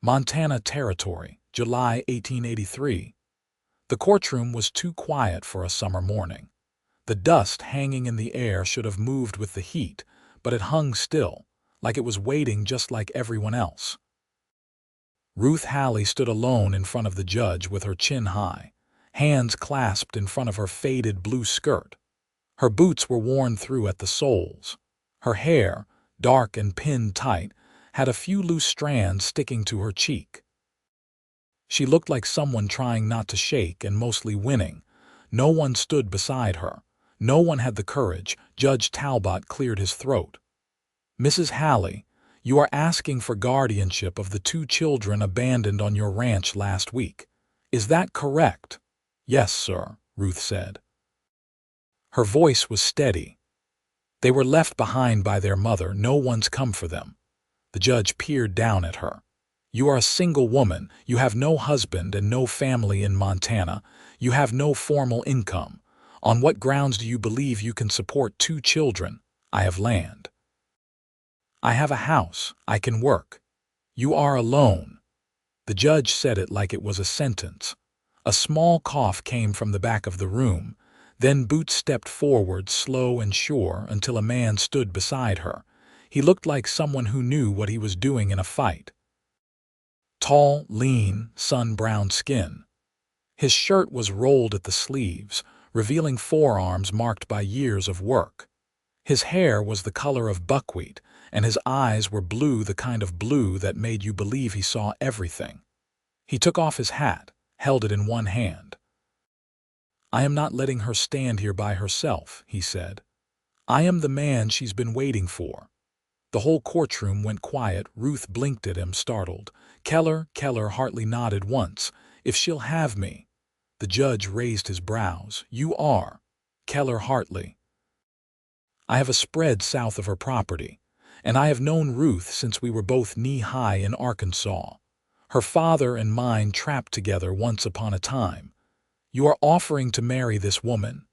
Montana Territory, July 1883. The courtroom was too quiet for a summer morning. The dust hanging in the air should have moved with the heat, but it hung still, like it was waiting just like everyone else. Ruth Haley stood alone in front of the judge with her chin high, hands clasped in front of her faded blue skirt. Her boots were worn through at the soles. Her hair, dark and pinned tight, had a few loose strands sticking to her cheek. She looked like someone trying not to shake and mostly winning. No one stood beside her. No one had the courage. Judge Talbot cleared his throat. "Mrs. Haley, you are asking for guardianship of the 2 children abandoned on your ranch last week. Is that correct?" "Yes, sir," Ruth said. Her voice was steady. "They were left behind by their mother. No one's come for them." The judge peered down at her. "You are a single woman. You have no husband and no family in Montana. You have no formal income. On what grounds do you believe you can support 2 children? I have land. I have a house. I can work. You are alone." The judge said it like it was a sentence. A small cough came from the back of the room. Then Boots stepped forward, slow and sure, until a man stood beside her. He looked like someone who knew what he was doing in a fight. Tall, lean, sun-browned skin. His shirt was rolled at the sleeves, revealing forearms marked by years of work. His hair was the color of buckwheat, and his eyes were blue, the kind of blue that made you believe he saw everything. He took off his hat, held it in one hand. "I am not letting her stand here by herself," he said. "I am the man she's been waiting for." The whole courtroom went quiet. Ruth blinked at him, startled. Keller Hartley nodded once. "If she'll have me." The judge raised his brows. "You are Keller Hartley." "I have a spread south of her property, and I have known Ruth since we were both knee-high in Arkansas. Her father and mine trapped together once upon a time. You are offering to marry this woman?"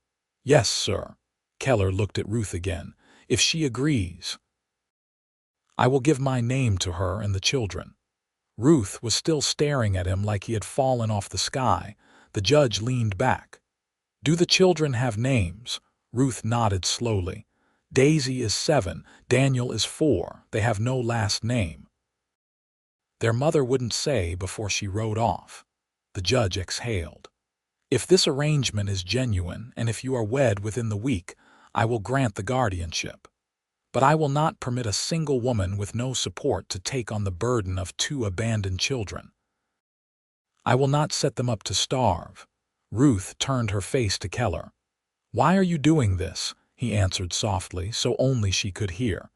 "Yes, sir." Keller looked at Ruth again. "If she agrees, I will give my name to her and the children." Ruth was still staring at him like he had fallen off the sky. The judge leaned back. "Do the children have names?" Ruth nodded slowly. "Daisy is 7, Daniel is 4. They have no last name." Their mother wouldn't say before she rode off. The judge exhaled. "If this arrangement is genuine, and if you are wed within the week, I will grant the guardianship. But I will not permit a single woman with no support to take on the burden of 2 abandoned children. I will not set them up to starve." Ruth turned her face to Keller. "Why are you doing this?" he answered softly, so only she could hear.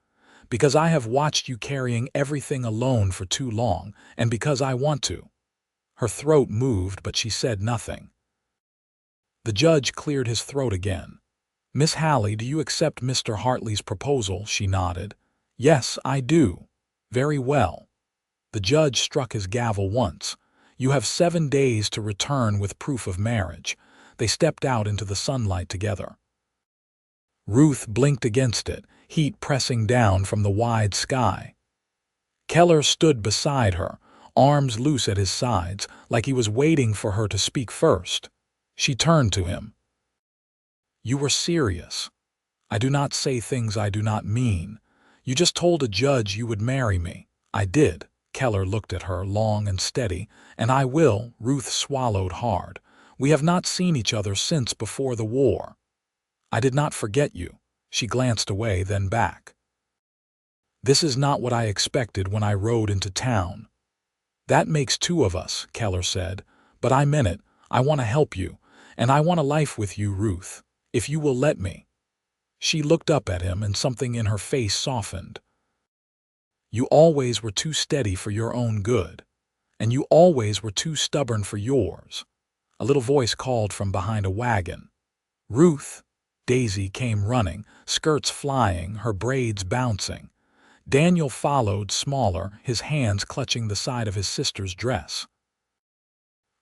"Because I have watched you carrying everything alone for too long, and because I want to." Her throat moved, but she said nothing. The judge cleared his throat again. "Miss Haley, do you accept Mr. Hartley's proposal?" She nodded. "Yes, I do." "Very well." The judge struck his gavel once. "You have 7 days to return with proof of marriage." They stepped out into the sunlight together. Ruth blinked against it, heat pressing down from the wide sky. Keller stood beside her, arms loose at his sides, like he was waiting for her to speak first. She turned to him. "You were serious." "I do not say things I do not mean. You just told a judge you would marry me." "I did." Keller looked at her, long and steady. "And I will." Ruth swallowed hard. "We have not seen each other since before the war." "I did not forget you." She glanced away, then back. "This is not what I expected when I rode into town." "That makes 2 of us," Keller said. "But I meant it. I want to help you, and I want a life with you, Ruth. If you will let me." She looked up at him, and something in her face softened. "You always were too steady for your own good, and you always were too stubborn for yours." A little voice called from behind a wagon. "Ruth!" Daisy came running, skirts flying, her braids bouncing. Daniel followed, smaller, his hands clutching the side of his sister's dress.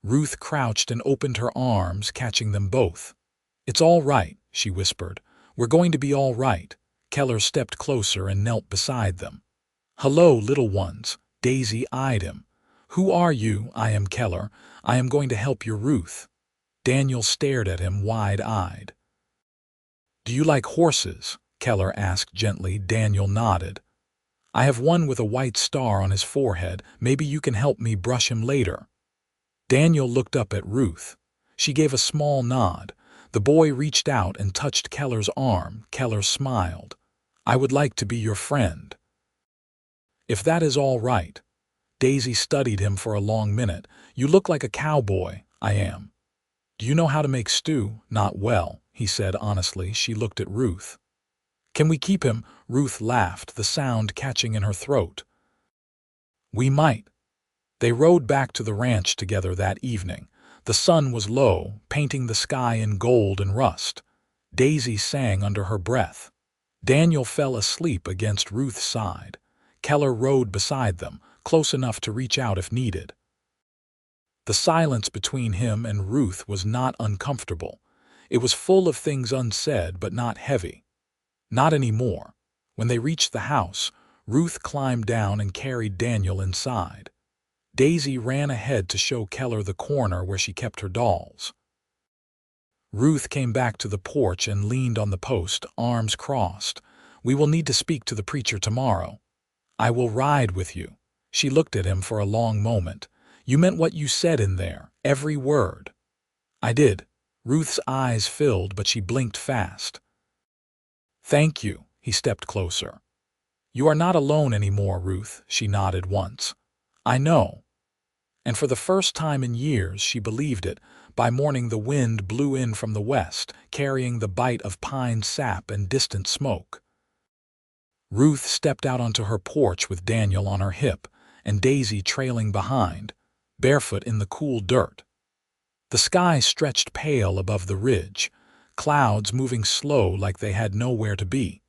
Ruth crouched and opened her arms, catching them both. "It's all right," she whispered. "We're going to be all right." Keller stepped closer and knelt beside them. "Hello, little ones." Daisy eyed him. "Who are you?" "I am Keller. I am going to help your Ruth." Daniel stared at him wide-eyed. "Do you like horses?" Keller asked gently. Daniel nodded. "I have one with a white star on his forehead. Maybe you can help me brush him later." Daniel looked up at Ruth. She gave a small nod. The boy reached out and touched Keller's arm. Keller smiled. "I would like to be your friend." "If that is all right." Daisy studied him for a long minute. "You look like a cowboy." "I am." "Do you know how to make stew?" "Not well," he said honestly. She looked at Ruth. "Can we keep him?" Ruth laughed, the sound catching in her throat. "We might." They rode back to the ranch together that evening. The sun was low, painting the sky in gold and rust. Daisy sang under her breath. Daniel fell asleep against Ruth's side. Keller rode beside them, close enough to reach out if needed. The silence between him and Ruth was not uncomfortable. It was full of things unsaid but not heavy. Not anymore. When they reached the house, Ruth climbed down and carried Daniel inside. Daisy ran ahead to show Keller the corner where she kept her dolls. Ruth came back to the porch and leaned on the post, arms crossed. "We will need to speak to the preacher tomorrow." "I will ride with you." She looked at him for a long moment. "You meant what you said in there, every word." "I did." Ruth's eyes filled, but she blinked fast. "Thank you." He stepped closer. "You are not alone anymore, Ruth." She nodded once. "I know." And for the first time in years she believed it. By morning the wind blew in from the west, carrying the bite of pine sap and distant smoke. Ruth stepped out onto her porch with Daniel on her hip, and Daisy trailing behind, barefoot in the cool dirt. The sky stretched pale above the ridge, clouds moving slow like they had nowhere to be.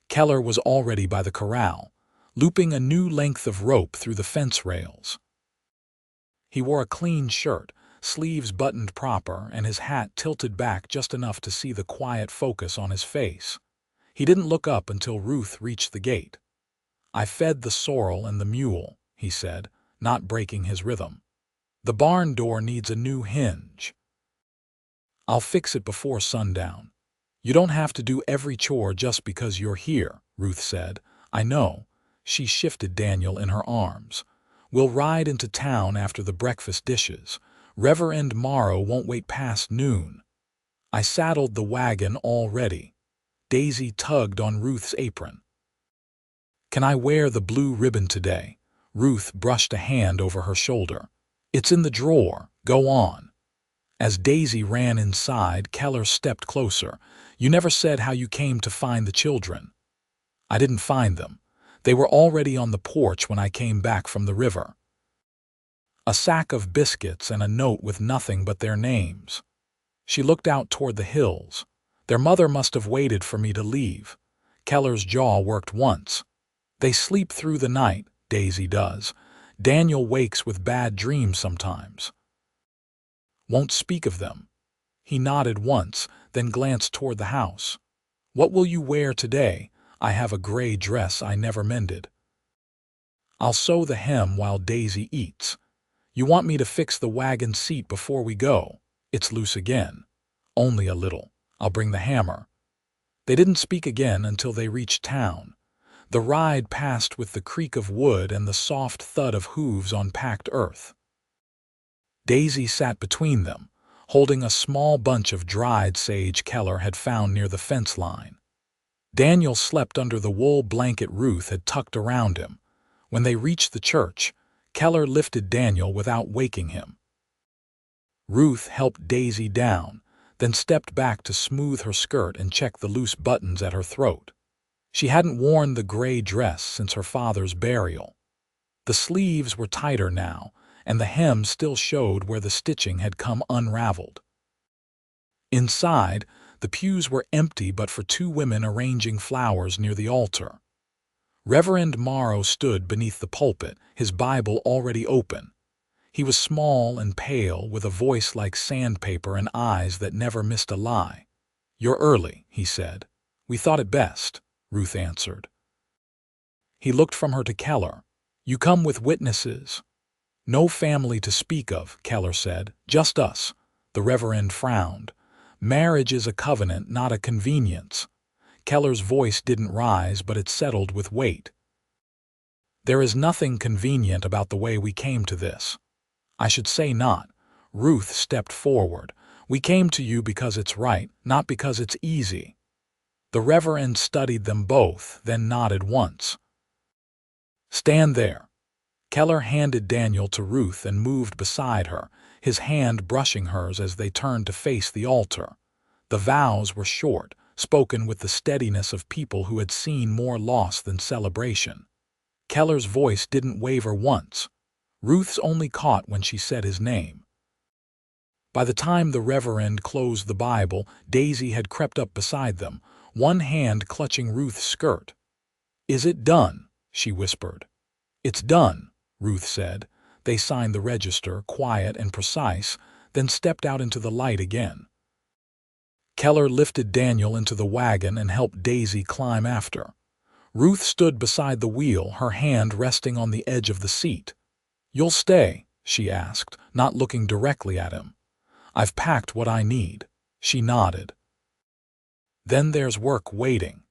Keller was already by the corral, looping a new length of rope through the fence rails. He wore a clean shirt, sleeves buttoned proper, and his hat tilted back just enough to see the quiet focus on his face. He didn't look up until Ruth reached the gate. "I fed the sorrel and the mule," he said, not breaking his rhythm. "The barn door needs a new hinge. I'll fix it before sundown." "You don't have to do every chore just because you're here," Ruth said. "I know." She shifted Daniel in her arms. "We'll ride into town after the breakfast dishes. Reverend Marrow won't wait past noon." I saddled the wagon already. Daisy tugged on Ruth's apron. "Can I wear the blue ribbon today?" Ruth brushed a hand over her shoulder. "It's in the drawer. Go on." As Daisy ran inside, Keller stepped closer. "You never said how you came to find the children." "I didn't find them. They were already on the porch when I came back from the river. A sack of biscuits and a note with nothing but their names." She looked out toward the hills. "Their mother must have waited for me to leave." Keller's jaw worked once. "They sleep through the night," Daisy does. "Daniel wakes with bad dreams sometimes." "Won't speak of them." He nodded once, then glanced toward the house. "What will you wear today?" "I have a gray dress I never mended." "I'll sew the hem while Daisy eats." "You want me to fix the wagon seat before we go?" "It's loose again." "Only a little. I'll bring the hammer." They didn't speak again until they reached town. The ride passed with the creak of wood and the soft thud of hooves on packed earth. Daisy sat between them, holding a small bunch of dried sage Keller had found near the fence line. Daniel slept under the wool blanket Ruth had tucked around him. When they reached the church, Keller lifted Daniel without waking him. Ruth helped Daisy down, then stepped back to smooth her skirt and check the loose buttons at her throat. She hadn't worn the gray dress since her father's burial. The sleeves were tighter now, and the hem still showed where the stitching had come unraveled. Inside, the pews were empty but for two women arranging flowers near the altar. Reverend Marrow stood beneath the pulpit, his Bible already open. He was small and pale, with a voice like sandpaper and eyes that never missed a lie. "You're early," he said. "We thought it best," Ruth answered. He looked from her to Keller. "You come with witnesses?" No family to speak of, Keller said. Just us. The Reverend frowned. Marriage is a covenant, not a convenience. Keller's voice didn't rise, but it settled with weight. There is nothing convenient about the way we came to this. I should say not. Ruth stepped forward. We came to you because it's right, not because it's easy. The Reverend studied them both, then nodded once. Stand there. Keller handed Daniel to Ruth and moved beside her, his hand brushing hers as they turned to face the altar. The vows were short, spoken with the steadiness of people who had seen more loss than celebration. Keller's voice didn't waver once. Ruth's only caught when she said his name. By the time the Reverend closed the Bible, Daisy had crept up beside them, one hand clutching Ruth's skirt. "Is it done?" she whispered. "It's done," Ruth said. They signed the register, quiet and precise, then stepped out into the light again. Keller lifted Daniel into the wagon and helped Daisy climb after. Ruth stood beside the wheel, her hand resting on the edge of the seat. "You'll stay?" she asked, not looking directly at him. "I've packed what I need." She nodded. "Then there's work waiting."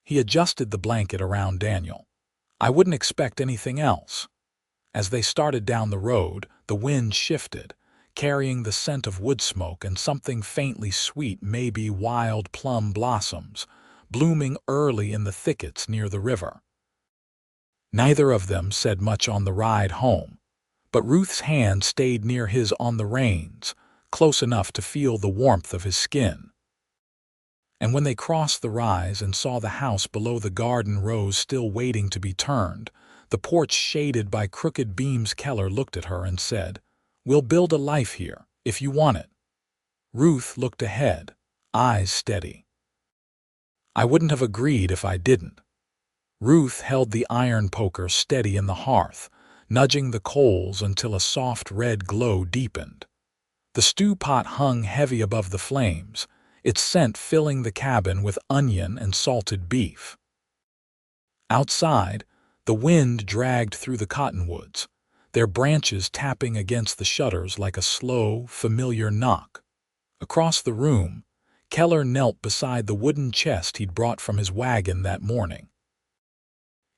He adjusted the blanket around Daniel. "I wouldn't expect anything else." As they started down the road, the wind shifted, carrying the scent of wood smoke and something faintly sweet, maybe wild plum blossoms, blooming early in the thickets near the river. Neither of them said much on the ride home, but Ruth's hand stayed near his on the reins, close enough to feel the warmth of his skin. And when they crossed the rise and saw the house below the garden rows still waiting to be turned, the porch shaded by crooked beams, Keller looked at her and said, "We'll build a life here, if you want it." Ruth looked ahead, eyes steady. "I wouldn't have agreed if I didn't." Ruth held the iron poker steady in the hearth, nudging the coals until a soft red glow deepened. The stew pot hung heavy above the flames, its scent filling the cabin with onion and salted beef. Outside, the wind dragged through the cottonwoods, their branches tapping against the shutters like a slow, familiar knock. Across the room, Keller knelt beside the wooden chest he'd brought from his wagon that morning.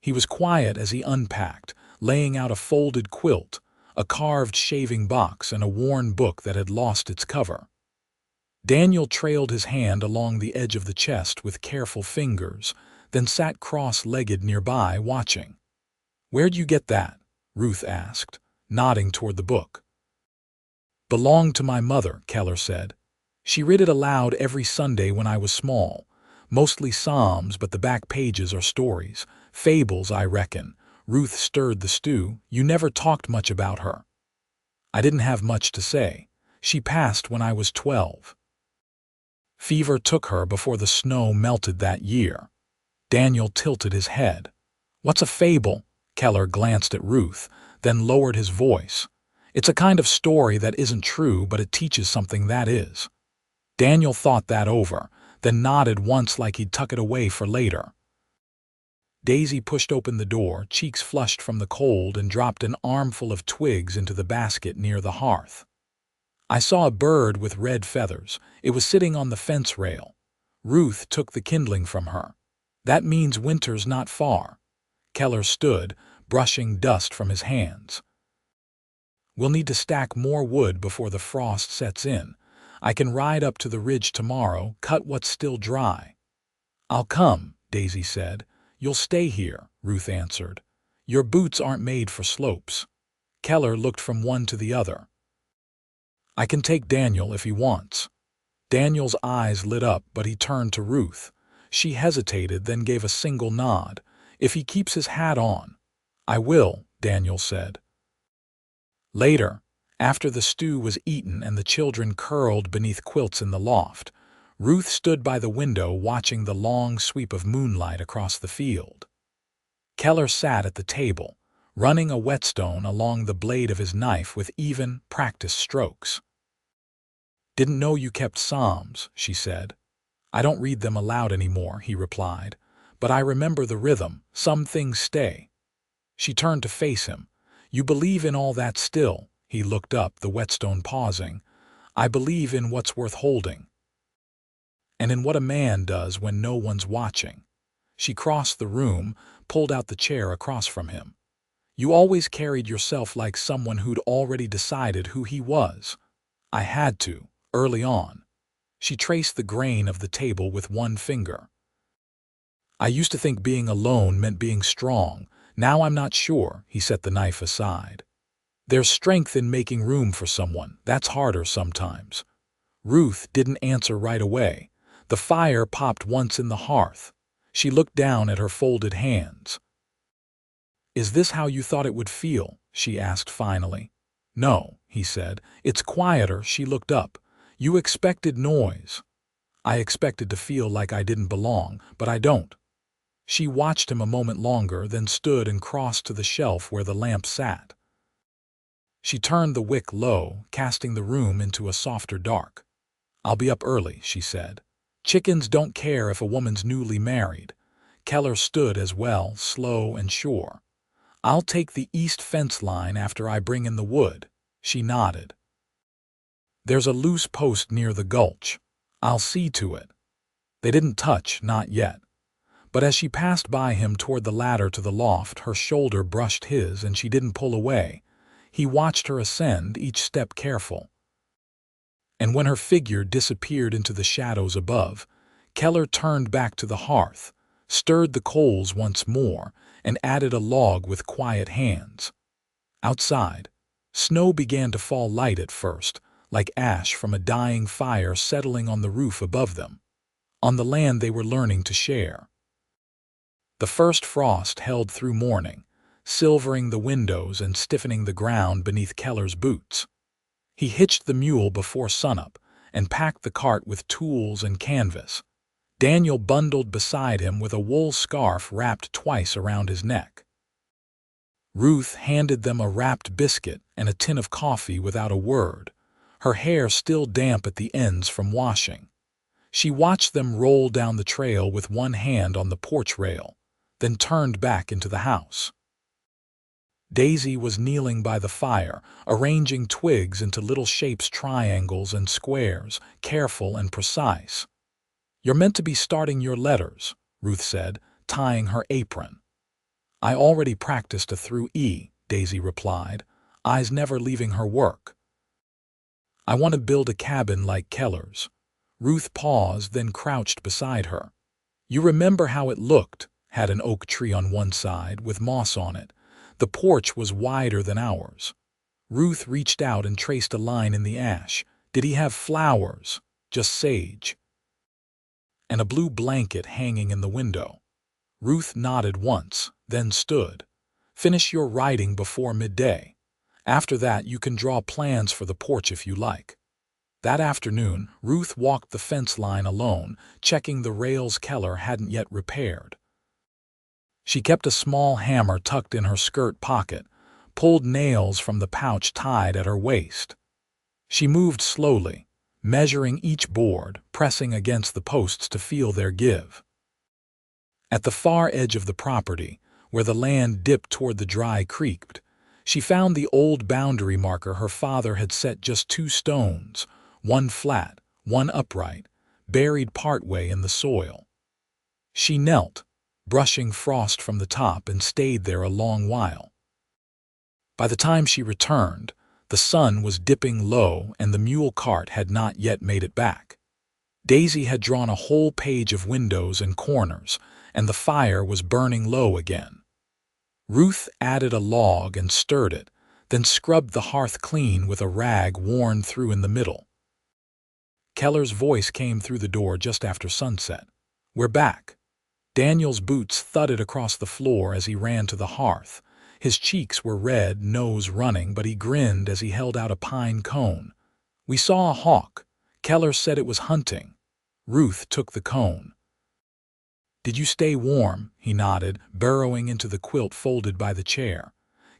He was quiet as he unpacked, laying out a folded quilt, a carved shaving box, and a worn book that had lost its cover. Daniel trailed his hand along the edge of the chest with careful fingers, then sat cross-legged nearby, watching. "Where'd you get that?" Ruth asked, nodding toward the book. "Belonged to my mother," Keller said. "She read it aloud every Sunday when I was small. Mostly Psalms, but the back pages are stories. Fables, I reckon." Ruth stirred the stew. "You never talked much about her." "I didn't have much to say. She passed when I was 12. Fever took her before the snow melted that year." Daniel tilted his head. "What's a fable?" Keller glanced at Ruth, then lowered his voice. "It's a kind of story that isn't true, but it teaches something that is." Daniel thought that over, then nodded once like he'd tuck it away for later. Daisy pushed open the door, cheeks flushed from the cold, and dropped an armful of twigs into the basket near the hearth. "I saw a bird with red feathers. It was sitting on the fence rail." Ruth took the kindling from her. "That means winter's not far." Keller stood, brushing dust from his hands. "We'll need to stack more wood before the frost sets in. I can ride up to the ridge tomorrow, cut what's still dry." "I'll come," Daisy said. "You'll stay here," Ruth answered. "Your boots aren't made for slopes." Keller looked from one to the other. "I can take Daniel if he wants." Daniel's eyes lit up, but he turned to Ruth. She hesitated, then gave a single nod. "If he keeps his hat on." "I will," Daniel said. Later, after the stew was eaten and the children curled beneath quilts in the loft, Ruth stood by the window watching the long sweep of moonlight across the field. Keller sat at the table, running a whetstone along the blade of his knife with even, practiced strokes. "Didn't know you kept Psalms," she said. "I don't read them aloud anymore," he replied. "But I remember the rhythm. Some things stay." She turned to face him. You believe in all that still? He looked up, the whetstone pausing. I believe in what's worth holding. And in what a man does when no one's watching. She crossed the room, pulled out the chair across from him. You always carried yourself like someone who'd already decided who he was. I had to, early on. She traced the grain of the table with one finger. I used to think being alone meant being strong. Now I'm not sure, he set the knife aside. There's strength in making room for someone. That's harder sometimes. Ruth didn't answer right away. The fire popped once in the hearth. She looked down at her folded hands. Is this how you thought it would feel? She asked finally. No, he said. It's quieter. She looked up. You expected noise. I expected to feel like I didn't belong, but I don't. She watched him a moment longer, then stood and crossed to the shelf where the lamp sat. She turned the wick low, casting the room into a softer dark. I'll be up early, she said. Chickens don't care if a woman's newly married. Keller stood as well, slow and sure. I'll take the east fence line after I bring in the wood. She nodded. There's a loose post near the gulch. I'll see to it. They didn't touch, not yet. But as she passed by him toward the ladder to the loft, her shoulder brushed his and she didn't pull away. He watched her ascend, each step careful. And when her figure disappeared into the shadows above, Keller turned back to the hearth, stirred the coals once more, and added a log with quiet hands. Outside, snow began to fall light at first, like ash from a dying fire settling on the roof above them. On the land they were learning to share. The first frost held through morning, silvering the windows and stiffening the ground beneath Keller's boots. He hitched the mule before sunup and packed the cart with tools and canvas. Daniel bundled beside him with a wool scarf wrapped twice around his neck. Ruth handed them a wrapped biscuit and a tin of coffee without a word, her hair still damp at the ends from washing. She watched them roll down the trail with one hand on the porch rail, then turned back into the house. Daisy was kneeling by the fire, arranging twigs into little shapes, triangles and squares, careful and precise. You're meant to be starting your letters, Ruth said, tying her apron. I already practiced a through E, Daisy replied, eyes never leaving her work. I want to build a cabin like Keller's. Ruth paused, then crouched beside her. You remember how it looked? Had an oak tree on one side with moss on it. The porch was wider than ours. Ruth reached out and traced a line in the ash. Did he have flowers? Just sage. And a blue blanket hanging in the window. Ruth nodded once, then stood. Finish your writing before midday. After that you can draw plans for the porch if you like. That afternoon, Ruth walked the fence line alone, checking the rails Keller hadn't yet repaired. She kept a small hammer tucked in her skirt pocket, pulled nails from the pouch tied at her waist. She moved slowly, measuring each board, pressing against the posts to feel their give. At the far edge of the property, where the land dipped toward the dry creek, she found the old boundary marker her father had set, just 2 stones, one flat, one upright, buried partway in the soil. She knelt, brushing frost from the top, and stayed there a long while. By the time she returned, the sun was dipping low and the mule cart had not yet made it back. Daisy had drawn a whole page of windows and corners, and the fire was burning low again. Ruth added a log and stirred it, then scrubbed the hearth clean with a rag worn through in the middle. Keller's voice came through the door just after sunset. We're back. Daniel's boots thudded across the floor as he ran to the hearth. His cheeks were red, nose running, but he grinned as he held out a pine cone. We saw a hawk. Keller said it was hunting. Ruth took the cone. Did you stay warm? He nodded, burrowing into the quilt folded by the chair.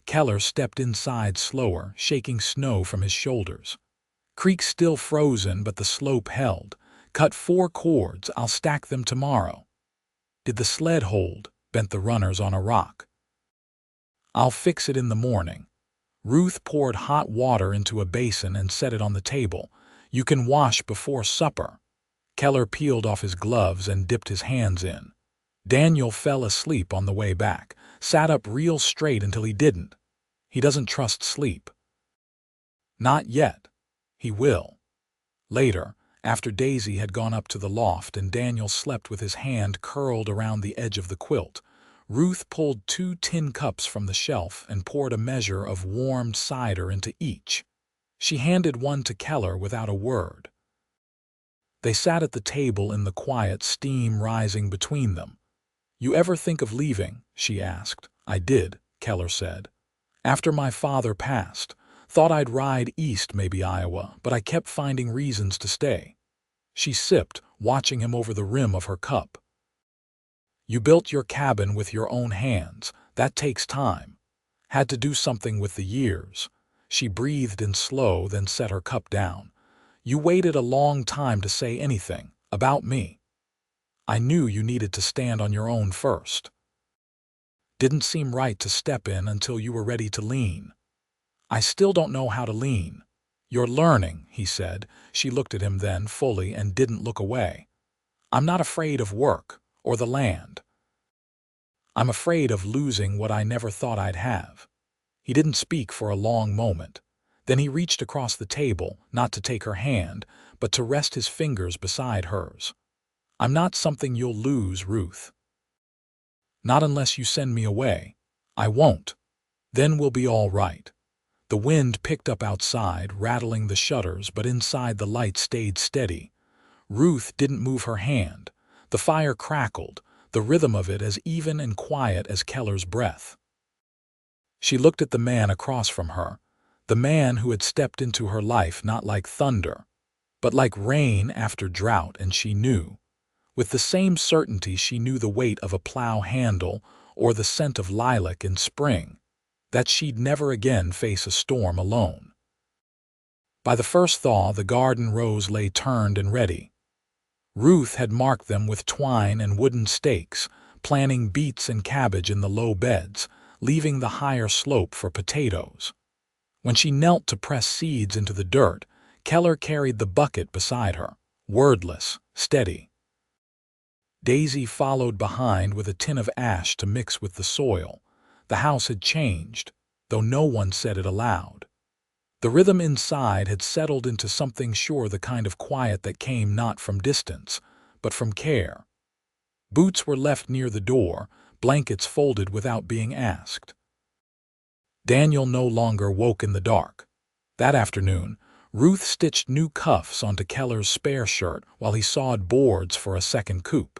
Keller stepped inside slower, shaking snow from his shoulders. Creek still frozen, but the slope held. Cut 4 cords. I'll stack them tomorrow. Did the sled hold? Bent the runners on a rock. I'll fix it in the morning. Ruth poured hot water into a basin and set it on the table. "You can wash before supper." Keller peeled off his gloves and dipped his hands in. Daniel fell asleep on the way back, sat up real straight until he didn't. He doesn't trust sleep. Not yet. He will. Later, after Daisy had gone up to the loft and Daniel slept with his hand curled around the edge of the quilt, Ruth pulled 2 tin cups from the shelf and poured a measure of warmed cider into each. She handed one to Keller without a word. They sat at the table in the quiet, steam rising between them. "You ever think of leaving?" she asked. "I did," Keller said. "After my father passed. Thought I'd ride east, maybe Iowa, but I kept finding reasons to stay." She sipped, watching him over the rim of her cup. "You built your cabin with your own hands. That takes time. Had to do something with the years." She breathed in slow, then set her cup down. "You waited a long time to say anything about me. I knew you needed to stand on your own first. Didn't seem right to step in until you were ready to lean." "I still don't know how to lean." "You're learning," he said. She looked at him then fully and didn't look away. "I'm not afraid of work or the land. I'm afraid of losing what I never thought I'd have." He didn't speak for a long moment. Then he reached across the table, not to take her hand, but to rest his fingers beside hers. "I'm not something you'll lose, Ruth. Not unless you send me away." "I won't. Then we'll be all right." The wind picked up outside, rattling the shutters, but inside the light stayed steady. Ruth didn't move her hand. The fire crackled, the rhythm of it as even and quiet as Keller's breath. She looked at the man across from her, the man who had stepped into her life not like thunder, but like rain after drought, and she knew, with the same certainty she knew the weight of a plow handle or the scent of lilac in spring, that she'd never again face a storm alone. By the first thaw, the garden rows lay turned and ready. Ruth had marked them with twine and wooden stakes, planting beets and cabbage in the low beds, leaving the higher slope for potatoes. When she knelt to press seeds into the dirt, Keller carried the bucket beside her, wordless, steady. Daisy followed behind with a tin of ash to mix with the soil. The house had changed, though no one said it aloud. The rhythm inside had settled into something sure, the kind of quiet that came not from distance, but from care. Boots were left near the door, blankets folded without being asked. Daniel no longer woke in the dark. That afternoon, Ruth stitched new cuffs onto Keller's spare shirt while he sawed boards for a second coop.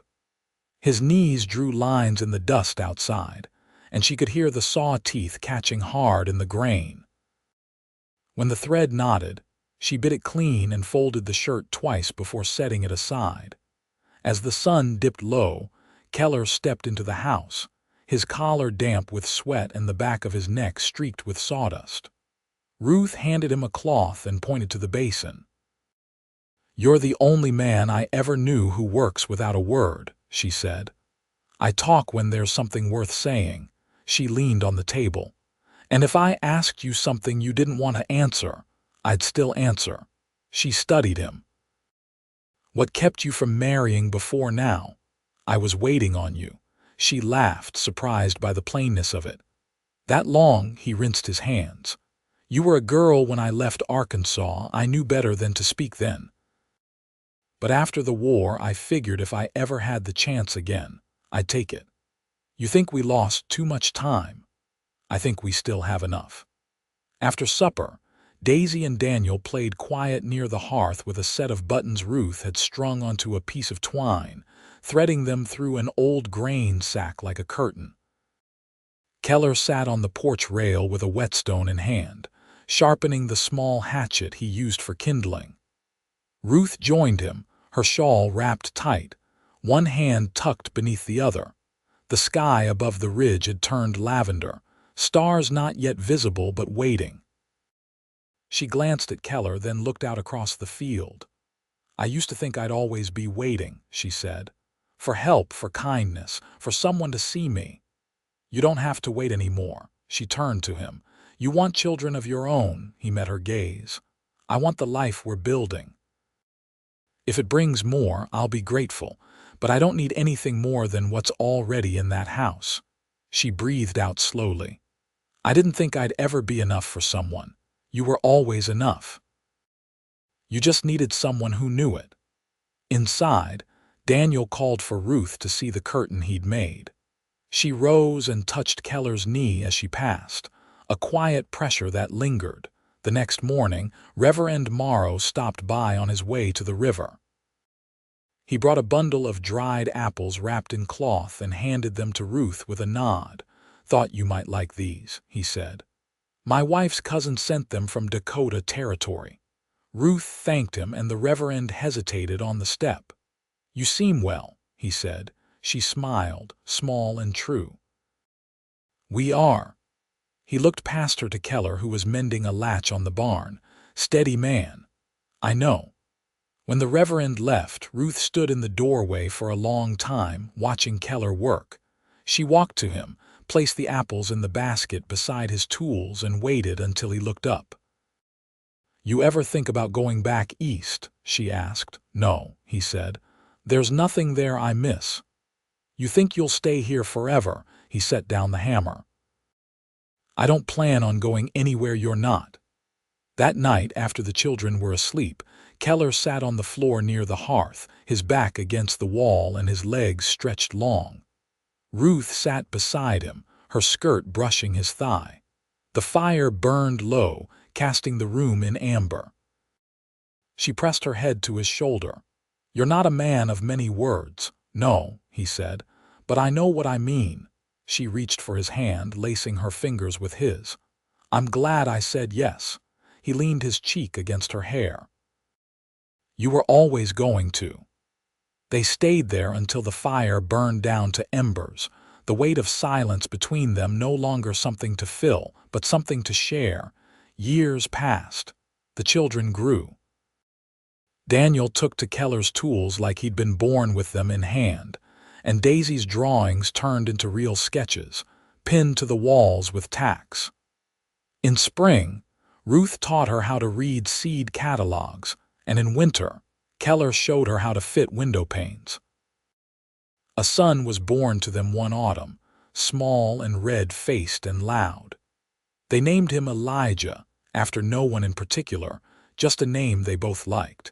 His knees drew lines in the dust outside, and she could hear the saw teeth catching hard in the grain. When the thread knotted, she bit it clean and folded the shirt twice before setting it aside. As the sun dipped low, Keller stepped into the house, his collar damp with sweat and the back of his neck streaked with sawdust. Ruth handed him a cloth and pointed to the basin. "You're the only man I ever knew who works without a word," she said. "I talk when there's something worth saying." She leaned on the table. "And if I asked you something you didn't want to answer, I'd still answer." She studied him. "What kept you from marrying before now?" "I was waiting on you." She laughed, surprised by the plainness of it. "That long?" He rinsed his hands. "You were a girl when I left Arkansas. I knew better than to speak then. But after the war, I figured if I ever had the chance again, I'd take it. You think we lost too much time? I think we still have enough." After supper, Daisy and Daniel played quiet near the hearth with a set of buttons Ruth had strung onto a piece of twine, threading them through an old grain sack like a curtain. Keller sat on the porch rail with a whetstone in hand, sharpening the small hatchet he used for kindling. Ruth joined him, her shawl wrapped tight, one hand tucked beneath the other. The sky above the ridge had turned lavender, stars not yet visible but waiting. She glanced at Keller, then looked out across the field. "I used to think I'd always be waiting," she said. "For help, for kindness, for someone to see me. You don't have to wait anymore." She turned to him. You want children of your own, he met her gaze. I want the life we're building. If it brings more, I'll be grateful, but I don't need anything more than what's already in that house. She breathed out slowly. I didn't think I'd ever be enough for someone. You were always enough. You just needed someone who knew it. Inside, Daniel called for Ruth to see the curtain he'd made. She rose and touched Keller's knee as she passed, a quiet pressure that lingered. The next morning, Reverend Marrow stopped by on his way to the river. He brought a bundle of dried apples wrapped in cloth and handed them to Ruth with a nod. Thought you might like these, he said. My wife's cousin sent them from Dakota Territory. Ruth thanked him, and the Reverend hesitated on the step. You seem well, he said. She smiled, small and true. We are. He looked past her to Keller, who was mending a latch on the barn. Steady man. I know. When the Reverend left, Ruth stood in the doorway for a long time, watching Keller work. She walked to him, placed the apples in the basket beside his tools, and waited until he looked up. You ever think about going back east? She asked. No, he said. There's nothing there I miss. You think you'll stay here forever? He set down the hammer. I don't plan on going anywhere you're not. That night, after the children were asleep, Keller sat on the floor near the hearth, his back against the wall and his legs stretched long. Ruth sat beside him, her skirt brushing his thigh. The fire burned low, casting the room in amber. She pressed her head to his shoulder. You're not a man of many words. No, he said, but I know what I mean. She reached for his hand, lacing her fingers with his. I'm glad I said yes. He leaned his cheek against her hair. You were always going to. They stayed there until the fire burned down to embers, the weight of silence between them no longer something to fill, but something to share. Years passed. The children grew. Daniel took to Keller's tools like he'd been born with them in hand, and Daisy's drawings turned into real sketches, pinned to the walls with tacks. In spring, Ruth taught her how to read seed catalogs, and in winter, Keller showed her how to fit window panes. A son was born to them one autumn, small and red-faced and loud. They named him Elijah, after no one in particular, just a name they both liked.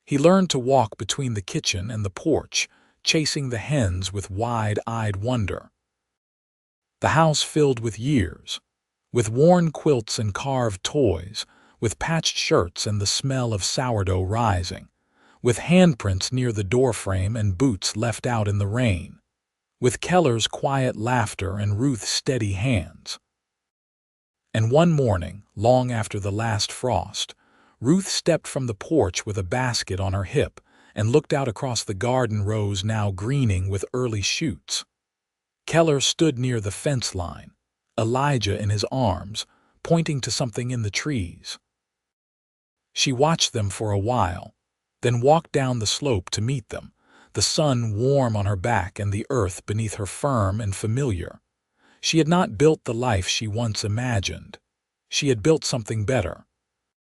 He learned to walk between the kitchen and the porch, chasing the hens with wide-eyed wonder. The house filled with years, with worn quilts and carved toys, with patched shirts and the smell of sourdough rising, with handprints near the doorframe and boots left out in the rain, with Keller's quiet laughter and Ruth's steady hands. And one morning, long after the last frost, Ruth stepped from the porch with a basket on her hip and looked out across the garden rows now greening with early shoots. Keller stood near the fence line, Elijah in his arms, pointing to something in the trees. She watched them for a while, then walked down the slope to meet them, the sun warm on her back and the earth beneath her firm and familiar. She had not built the life she once imagined. She had built something better,